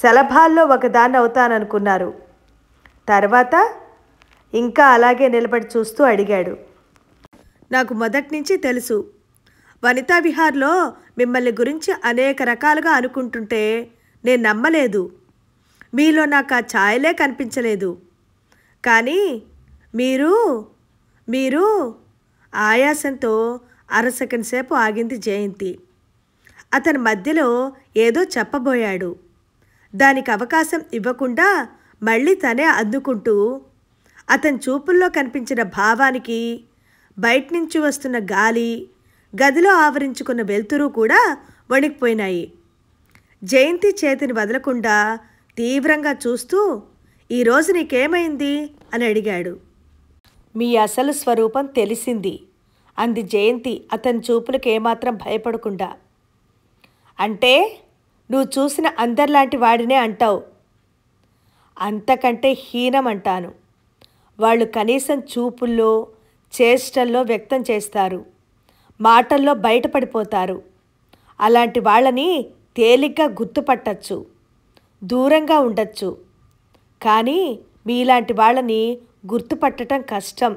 శలభాల్లో ఒకదాన్ని అవుతాననుకున్నారు. తర్వాత ఇంకా అలాగే నిలబడి చూస్తూ అడిగాడు. నాకు మొదటి నుంచి తెలుసు. వనితా విహార్లో మిమ్మల్ని గురించి అనేక రకాలుగా అనుకుంటుంటే నేను నమ్మలేదు. మీలో నాకు ఆ ఛాయలే కనిపించలేదు. కానీ మీరు ఆయాసంతో అరసెకండ్ సేపు ఆగింది జయంతి. అతని మధ్యలో ఏదో చెప్పబోయాడు. దానికి అవకాశం ఇవ్వకుండా మళ్ళీ తనే అందుకుంటూ అతని చూపుల్లో కనిపించిన భావానికి బయట నుంచి వస్తున్న గాలి, గదిలో ఆవరించుకున్న వెలుతురు కూడా వణికిపోయినాయి. జయంతి చేతిని వదలకుండా తీవ్రంగా చూస్తూ, ఈరోజు నీకేమైంది అని అడిగాడు. మీ అసలు స్వరూపం తెలిసింది అంది జయంతి అతని చూపులకు ఏమాత్రం భయపడకుండా. అంటే నువ్వు చూసిన అందరిలాంటి వాడినే అంటావు. అంతకంటే హీనం అంటాను. వాళ్ళు కనీసం చూపుల్లో, చేష్టల్లో వ్యక్తం చేస్తారు, మాటల్లో బయటపడిపోతారు. అలాంటి వాళ్ళని తేలిగ్గా గుర్తుపట్టచ్చు, దూరంగా ఉండొచ్చు. కానీ మీలాంటి వాళ్ళని గుర్తుపట్టడం కష్టం.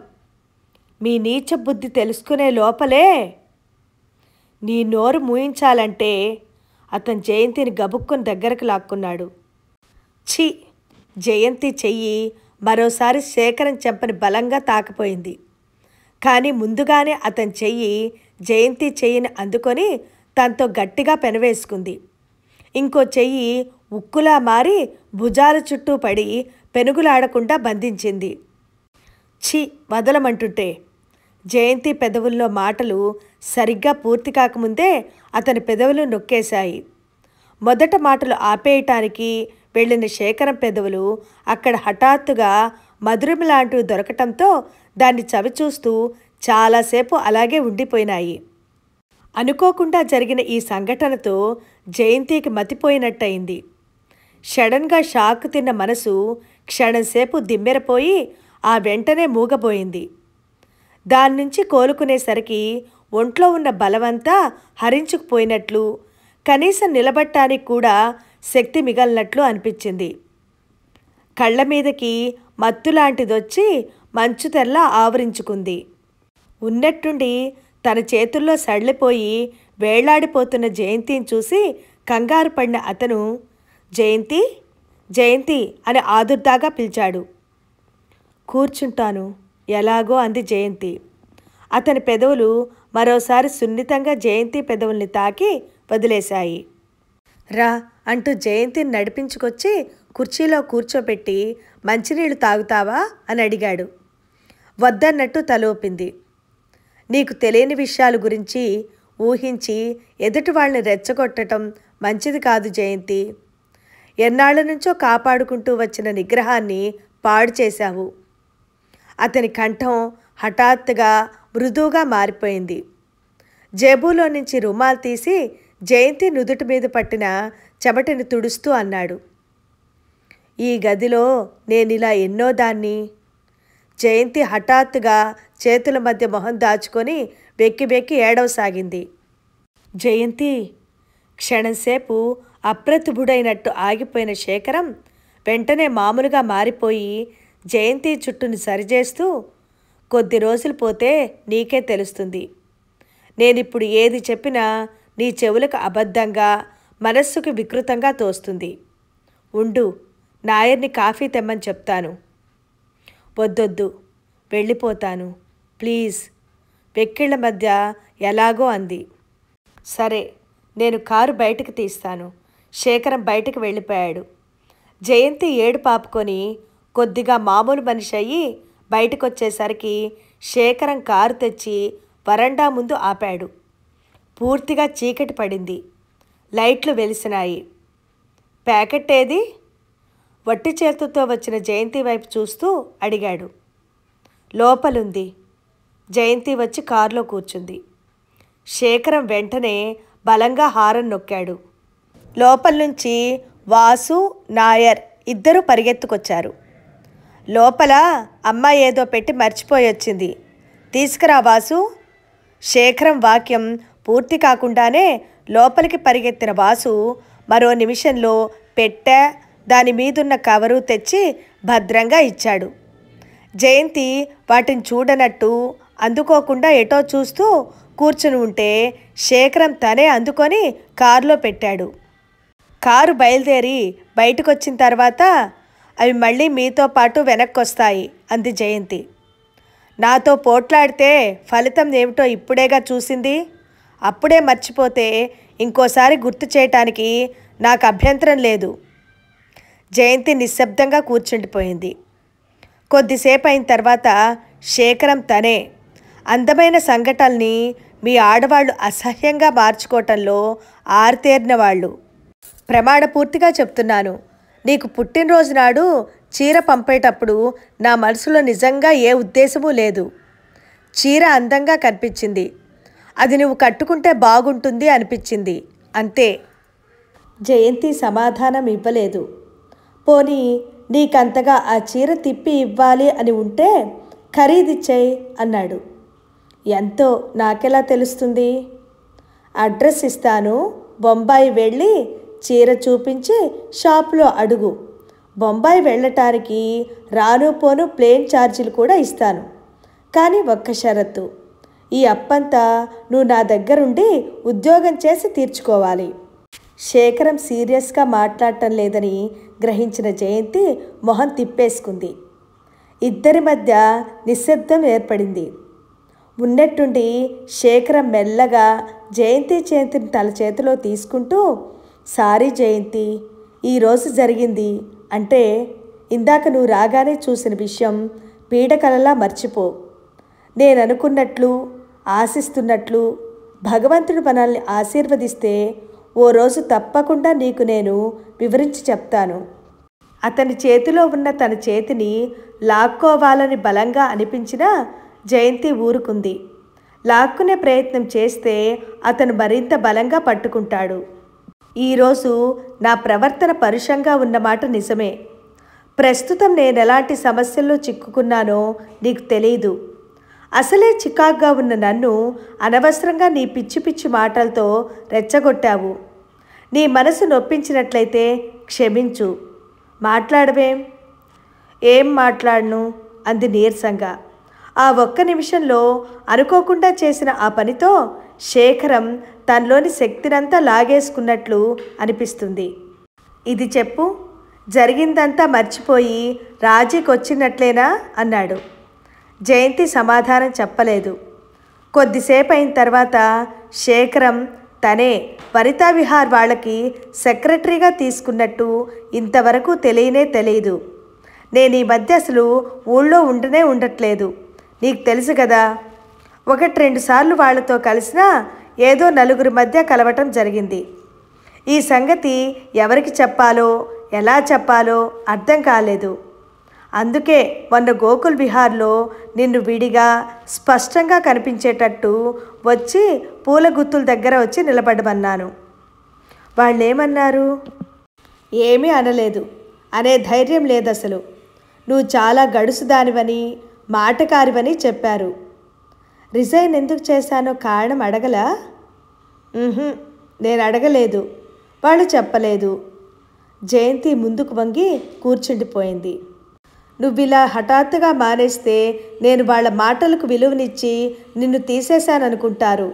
మీ నీచ బుద్ధి తెలుసుకునే లోపలే. నీ నోరు మూయించాలంటే అతను జయంతిని గబుక్కుని దగ్గరకు లాక్కున్నాడు. ఛీ! జయంతి చెయ్యి మరోసారి శేఖరం చెంపని బలంగా తాకపోయింది. కానీ ముందుగానే అతని చెయ్యి జయంతి చెయ్యిని అందుకొని తనతో గట్టిగా పెనవేసుకుంది. ఇంకో చెయ్యి ఉక్కులా మారి భుజాల చుట్టూ పడి పెనుగులాడకుండా బంధించింది. ఛీ! వదలమంటుంటే. జయంతి పెదవుల్లో మాటలు సరిగ్గా పూర్తి కాకముందే అతని పెదవులు నొక్కేశాయి. మొదట మాటలు ఆపేయటానికి వెళ్ళిన శేఖరం పెదవులు అక్కడ హఠాత్తుగా మధురమిలాంటివి దొరకటంతో దాన్ని చవిచూస్తూ చాలాసేపు అలాగే ఉండిపోయినాయి. అనుకోకుండా జరిగిన ఈ సంఘటనతో జయంతికి మతిపోయినట్టయింది. సడన్గా షాక్ తిన్న మనసు క్షణంసేపు దిమ్మెరపోయి ఆ వెంటనే మూగబోయింది. దాని నుంచి కోలుకునేసరికి ఒంట్లో ఉన్న బలమంతా హరించుకుపోయినట్లు, కనీసం నిలబట్టానికి కూడా శక్తి మిగలనట్లు అనిపించింది. కళ్ళ మీదకి మత్తులాంటిదొచ్చి మంచు తెల్ల ఆవరించుకుంది. ఉన్నట్టుండి తన చేతుల్లో సడలిపోయి వేళ్లాడిపోతున్న జయంతిని చూసి కంగారు పడిన అతను జయంతి జయంతి అని ఆదుర్దాగా పిలిచాడు. కూర్చుంటాను ఎలాగో అంది జయంతి. అతని పెదవులు మరోసారి సున్నితంగా జయంతి పెదవుల్ని తాకి వదిలేశాయి. రా అంటూ జయంతిని నడిపించుకొచ్చి కుర్చీలో కూర్చోబెట్టి మంచినీళ్లు తాగుతావా అని అడిగాడు. వద్దన్నట్టు తలోపింది. నీకు తెలియని విషయాల గురించి ఊహించి ఎదుటి వాళ్ళని రెచ్చగొట్టడం మంచిది కాదు జయంతి. ఎన్నాళ్ల నుంచో కాపాడుకుంటూ వచ్చిన నిగ్రహాన్ని పాడు చేశావు. అతని కంఠం హఠాత్తుగా మృదువుగా మారిపోయింది. జేబులో నుంచి రుమాల్ తీసి జయంతి నుదుటి మీద పట్టిన చెమటని తుడుస్తూ అన్నాడు. ఈ గదిలో నేనిలా ఎన్నో దాన్ని. జయంతి హఠాత్తుగా చేతుల మధ్య మొహం దాచుకొని వెక్కి వెక్కి ఏడవసాగింది. జయంతి క్షణంసేపు అప్రతిభుడైనట్టు ఆగిపోయిన శేఖరం వెంటనే మామూలుగా మారిపోయి జయంతి చుట్టూని సరిచేస్తూ, కొద్ది రోజులు పోతే నీకే తెలుస్తుంది. నేనిప్పుడు ఏది చెప్పినా నీ చెవులకు అబద్ధంగా, మనస్సుకు వికృతంగా తోస్తుంది. ఉండు, నాయర్ని కాఫీ తెమ్మని చెప్తాను. వద్దొద్దు, వెళ్ళిపోతాను ప్లీజ్. వెక్కిళ్ల మధ్య ఎలాగో అంది. సరే, నేను కారు బయటకు తీస్తాను. శేఖరం బయటకు వెళ్ళిపోయాడు. జయంతి ఏడు పాపుకొని కొద్దిగా మామూలు మనిషి అయ్యి బయటకొచ్చేసరికి శేఖరం కారు తెచ్చి వరండా ముందు ఆపాడు. పూర్తిగా చీకటి పడింది. లైట్లు వెలిసినాయి. ప్యాకెట్ ఏది? వట్టి చేతులతో వచ్చిన జయంతి వైపు చూస్తూ అడిగాడు. లోపలుంది. జయంతి వచ్చి కారులో కూర్చుంది. శేఖరం వెంటనే బలంగా హారన్ నొక్కాడు. లోపల నుంచి వాసు, నాయర్ ఇద్దరూ పరిగెత్తుకొచ్చారు. లోపల అమ్మ ఏదో పెట్టి మర్చిపోయొచ్చింది, తీసుకురా వాసు. శేఖరం వాక్యం పూర్తి కాకుండానే లోపలికి పరిగెత్తిన వాసు మరో నిమిషంలో పెట్టె, దాని మీదున్న కవరు తెచ్చి భద్రంగా ఇచ్చాడు. జయంతి వాటిని చూడనట్టు అందుకోకుండా ఎటో చూస్తూ కూర్చుని ఉంటే శేఖరం తనే అందుకొని కారులో పెట్టాడు. కారు బయలుదేరి బయటకొచ్చిన తర్వాత అవి మళ్ళీ మీతో పాటు వెనక్కొస్తాయి అంది జయంతి. నాతో పోట్లాడితే ఫలితం ఏమిటో ఇప్పుడేగా చూసింది. అప్పుడే మర్చిపోతే ఇంకోసారి గుర్తు చేయటానికి నాకు అభ్యంతరం లేదు. జయంతి నిశ్శబ్దంగా కూర్చుండిపోయింది. కొద్దిసేపు అయిన తర్వాత శేఖరం తనే అందమైన సంఘటనల్ని మీ ఆడవాళ్ళు అసహ్యంగా మార్చుకోవటంలో ఆరితేరిన వాళ్ళు. ప్రమాణపూర్తిగా చెప్తున్నాను, నీకు పుట్టినరోజు నాడు చీర పంపేటప్పుడు నా మనసులో నిజంగా ఏ ఉద్దేశమూ లేదు. చీర అందంగా కనిపించింది, అది నువ్వు కట్టుకుంటే బాగుంటుంది అనిపించింది, అంతే. జయంతి సమాధానం ఇవ్వలేదు. పోనీ నీకంతగా ఆ చీర తిప్పి ఇవ్వాలి అని ఉంటే ఖరీదిచ్చేయి అన్నాడు. ఎంతో నాకెలా తెలుస్తుంది? అడ్రస్ ఇస్తాను, బొంబాయి వెళ్ళి చీర చూపించి షాపులో అడుగు. బొంబాయి వెళ్ళటానికి రాను పోను ప్లేన్ ఛార్జీలు కూడా ఇస్తాను. కానీ ఒక్క షరతు, ఈ అప్పంతా నువ్వు నా దగ్గరుండి ఉద్యోగం చేసి తీర్చుకోవాలి. శేఖరం సీరియస్గా మాట్లాడటం లేదని గ్రహించిన జయంతి మొహం తిప్పేసుకుంది. ఇద్దరి మధ్య నిశ్శబ్దం ఏర్పడింది. ఉన్నట్టుండి శేఖరం మెల్లగా జయంతిని తన చేతిలో తీసుకుంటూ, సారీ జయంతి, ఈరోజు జరిగింది అంటే ఇందాక నువ్వు రాగానే చూసిన విషయం పీడకలలా మర్చిపో. నేను అనుకున్నట్లు ఆశిస్తున్నట్లు భగవంతుడు మనల్ని ఆశీర్వదిస్తే ఓ రోజు తప్పకుండా నీకు నేను వివరించి చెప్తాను. అతని చేతిలో ఉన్న తన చేతిని లాక్కోవాలని బలంగా అనిపించినా జయంతి ఊరుకుంది. లాక్కునే ప్రయత్నం చేస్తే అతను మరింత బలంగా పట్టుకుంటాడు. ఈరోజు నా ప్రవర్తన పరుషంగా ఉన్నమాట నిజమే. ప్రస్తుతం నేను ఎలాంటి సమస్యల్లో చిక్కుకున్నానో నీకు తెలీదు. అసలే చికాగ్గా ఉన్న నన్ను అనవసరంగా నీ పిచ్చి పిచ్చి మాటలతో రెచ్చగొట్టావు. నీ మనసు నొప్పించినట్లయితే క్షమించు. మాట్లాడవేం? ఏం మాట్లాడను అంది నీరసంగా. ఆ ఒక్క నిమిషంలో అనుకోకుండా చేసిన ఆ పనితో శేఖరం తనలోని శక్తినంతా లాగేసుకున్నట్లు అనిపిస్తుంది. ఇది చెప్పు, జరిగిందంతా మర్చిపోయి రాజీకొచ్చినట్లేనా అన్నాడు. జయంతి సమాధానం చెప్పలేదు. కొద్దిసేపు అయిన తర్వాత శేఖరం తనే వనితా విహార్ వాళ్ళకి సెక్రటరీగా తీసుకున్నట్టు ఇంతవరకు తెలియదు. నేను ఈ మధ్య అసలు ఊళ్ళో ఉండట్లేదు. నీకు తెలుసు కదా, 1-2 సార్లు వాళ్ళతో కలిసినా ఏదో నలుగురి మధ్య కలవటం జరిగింది. ఈ సంగతి ఎవరికి చెప్పాలో ఎలా చెప్పాలో అర్థం కాలేదు. అందుకే మొన్న గోకుల్ విహార్లో నిన్ను విడిగా స్పష్టంగా కనిపించేటట్టు వచ్చి పూల గుత్తుల దగ్గర వచ్చి నిలబడమన్నాను. వాళ్ళేమన్నారు? ఏమీ అనలేదు. అనే ధైర్యం లేదు అసలు. నువ్వు చాలా గడుసుదానివని మాటకారివని చెప్పారు. రిజైన్ ఎందుకు చేశానో కారణం అడగలా? నేను అడగలేదు, వాళ్ళు చెప్పలేదు. జయంతి ముందుకు వంగి కూర్చుండిపోయింది. నువ్విలా హఠాత్తుగా మానేస్తే నేను వాళ్ళ మాటలకు విలువనిచ్చి నిన్ను తీసేశాననుకుంటారు.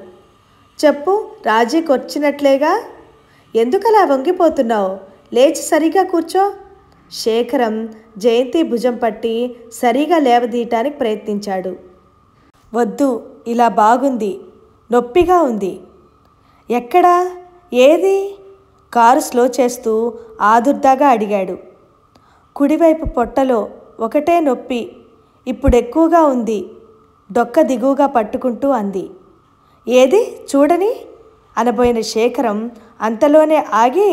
చెప్పు, రాజీకి వచ్చినట్లేగా. ఎందుకలా వంగిపోతున్నావు? లేచి సరిగా కూర్చో. శేఖరం జయంతి భుజం పట్టి సరిగా లేవదీయటానికి ప్రయత్నించాడు. వద్దు, ఇలా బాగుంది, నొప్పిగా ఉంది. ఎక్కడా? ఏది? కారు స్లో చేస్తూ ఆదుర్దాగా అడిగాడు. కుడివైపు పొట్టలో ఒకటే నొప్పి, ఇప్పుడు ఎక్కువగా ఉంది. డొక్క దిగువగా పట్టుకుంటూ అంది. ఏది చూడని అనబోయిన శేఖరం అంతలోనే ఆగి,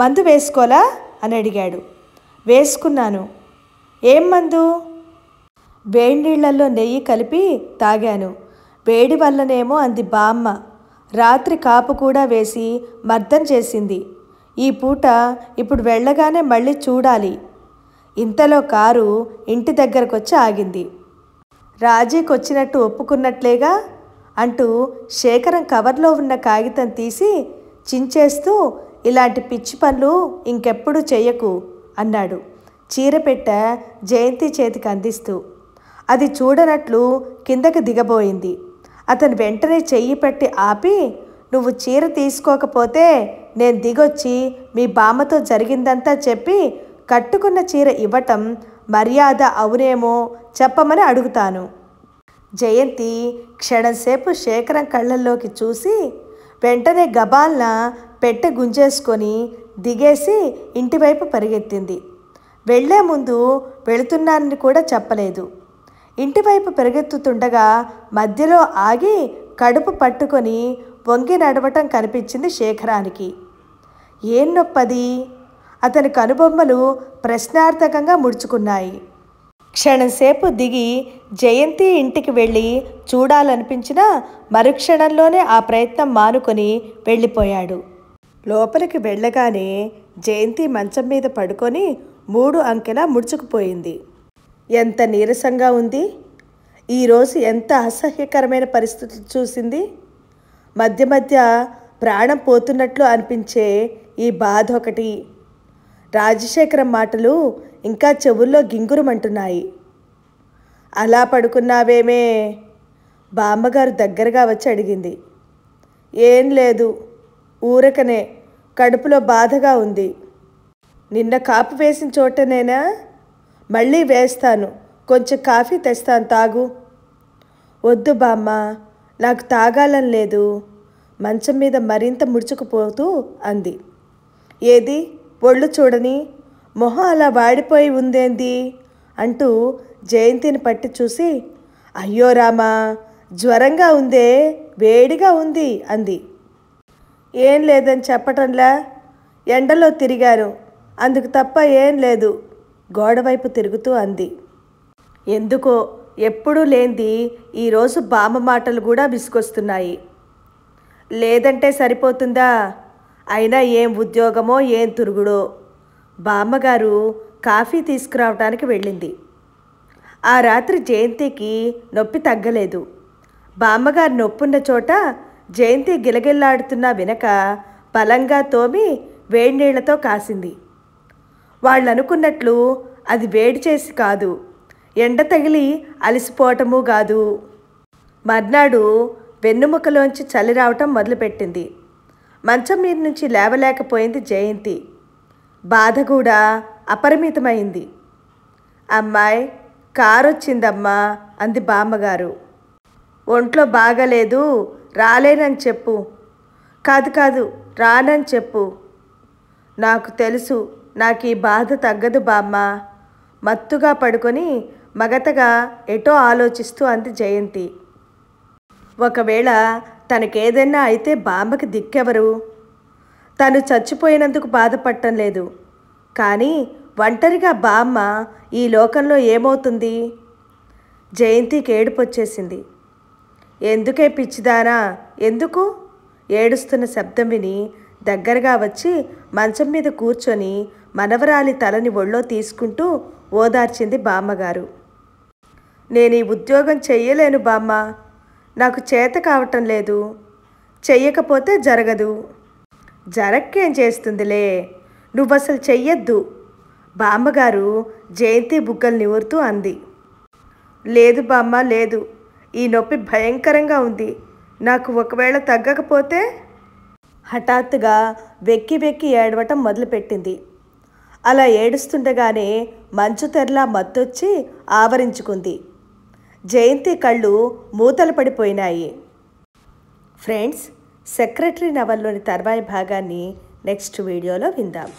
మందు వేసుకోలా అని అడిగాడు. వేసుకున్నాను. ఏం మందు? వేడినీళ్లలో నెయ్యి కలిపి తాగాను. వేడి వల్లనేమో అంది బామ్మ. రాత్రి కాపు కూడా వేసి మర్దం చేసింది. ఈ పూట ఇప్పుడు వెళ్ళగానే మళ్ళీ చూడాలి. ఇంతలో కారు ఇంటి దగ్గరకొచ్చి ఆగింది. రాజీకొచ్చినట్టు ఒప్పుకున్నట్లేగా అంటూ శేఖరం కవర్లో ఉన్న కాగితం తీసి చించేస్తూ, ఇలాంటి పిచ్చి పనులు ఇంకెప్పుడు చెయ్యకు అన్నాడు చీర పెట్టె జయంతి చేతికి అందిస్తూ. అది చూడనట్లు కిందకి దిగబోయింది. అతను వెంటనే చెయ్యి పెట్టి ఆపి, నువ్వు చీర తీసుకోకపోతే నేను దిగొచ్చి మీ బామ్మతో జరిగిందంతా చెప్పి కట్టుకున్న చీర ఇవ్వటం మర్యాద అవునేమో చెప్పమని అడుగుతాను. జయంతి క్షణంసేపు శేఖరం కళ్ళల్లోకి చూసి వెంటనే గబాల్న పెట్టె గుంజేసుకొని దిగేసి ఇంటివైపు పరిగెత్తింది. వెళ్లే ముందు వెళుతున్నానని కూడా చెప్పలేదు. ఇంటివైపు పరిగెత్తుతుండగా మధ్యలో ఆగి కడుపు పట్టుకొని వంగి నడవటం కనిపించింది శేఖరానికి. ఏం నొప్పది? అతని కనుబొమ్మలు ప్రశ్నార్థకంగా ముడుచుకున్నాయి. క్షణంసేపు దిగి జయంతి ఇంటికి వెళ్ళి చూడాలనిపించినా మరుక్షణంలోనే ఆ ప్రయత్నం మానుకొని వెళ్ళిపోయాడు. లోపలికి వెళ్ళగానే జయంతి మంచం మీద పడుకొని 3 అంకెలా ముడుచుకుపోయింది. ఎంత నీరసంగా ఉంది! ఈరోజు ఎంత అసహ్యకరమైన పరిస్థితులు చూసింది. మధ్య మధ్య ప్రాణం పోతున్నట్లు అనిపించే ఈ బాధ ఒకటి. రాజశేఖరం మాటలు ఇంకా చెవుల్లో గింగురమంటున్నాయి. అలా పడుకున్నావేమే? బామ్మగారు దగ్గరగా వచ్చి అడిగింది. ఏం లేదు, ఊరకనే కడుపులో బాధగా ఉంది. నిన్న కాపు వేసిన చోటనేనా? మళ్ళీ వేస్తాను, కొంచెం కాఫీ తెస్తాను, తాగు. వద్దు బామ్మ, నాకు తాగాలని లేదు. మంచం మీద మరింత ముడుచుకుపోతూ అంది. ఏది ఒళ్ళు చూడని, మొహం అలా వాడిపోయి ఉందేంది అంటూ జయంతిని పట్టి చూసి, అయ్యో రామా, జ్వరంగా ఉందే, వేడిగా ఉంది అంది. ఏం లేదని చెప్పటంలా, ఎండలో తిరిగాను, అందుకు తప్ప ఏం లేదు గోడవైపు తిరుగుతూ అంది. ఎందుకో ఎప్పుడూ లేంది ఈరోజు బామ్మ మాటలు కూడా విసుకొస్తున్నాయి. లేదంటే సరిపోతుందా? అయినా ఏం ఉద్యోగమో ఏం తిరుగుడో. బామ్మగారు కాఫీ తీసుకురావడానికి వెళ్ళింది. ఆ రాత్రి జయంతికి నొప్పి తగ్గలేదు. బామ్మగారు నొప్పున్న చోట జయంతి గిలగిల్లాడుతున్నా వినక బలంగా తోమి వేడినీళ్లతో కాసింది. వాళ్ళనుకున్నట్లు అది వేడి చేసి కాదు, ఎండ తగిలి అలసిపోవటమూ కాదు. మర్నాడు వెన్నుముకలోంచి చలి రావటం మొదలుపెట్టింది. మంచం మీద నుంచి లేవలేకపోయింది జయంతి. బాధ కూడా అపరిమితమైంది. అమ్మాయి, కారొచ్చిందమ్మా అంది బామ్మగారు. ఒంట్లో బాగలేదు, రాలేనని చెప్పు. కాదు, రానని చెప్పు. నాకు తెలుసు, నాకు ఈ బాధ తగ్గదు బామ్మ. మత్తుగా పడుకొని మగతగా ఎటో ఆలోచిస్తూ అంది జయంతి. ఒకవేళ తనకేదైనా అయితే బామ్మకి దిక్కెవరు? తను చచ్చిపోయినందుకు బాధపడటం లేదు, కానీ ఒంటరిగా బామ్మ ఈ లోకంలో ఏమవుతుంది? జయంతికి ఏడుపొచ్చేసింది. ఎందుకే పిచ్చిదానా, ఎందుకు? ఏడుస్తున్న శబ్దం విని దగ్గరగా వచ్చి మంచం మీద కూర్చొని మనవరాలి తలని ఒళ్ళో తీసుకుంటూ ఓదార్చింది బామ్మగారు. నేను ఈ ఉద్యోగం చెయ్యలేను బామ్మ, నాకు చేత కావటం లేదు. చెయ్యకపోతే జరగదు. జరక్కేం చేస్తుందిలే, నువ్వసలు చెయ్యొద్దు బామ్మగారు జయంతి బుగ్గలు నివురుతూ అంది. లేదు బామ్మ, లేదు. ఈ నొప్పి భయంకరంగా ఉంది. నాకు ఒకవేళ తగ్గకపోతే? హఠాత్తుగా వెక్కి వెక్కి ఏడవటం మొదలుపెట్టింది. అలా ఏడుస్తుండగానే మంచు తెరలా మత్తొచ్చి ఆవరించుకుంది. జయంతి కళ్ళు మూతలు పడిపోయినాయి. ఫ్రెండ్స్, సెక్రటరీ నవల్లోని తర్వాయి భాగాన్ని నెక్స్ట్ వీడియోలో విందాం.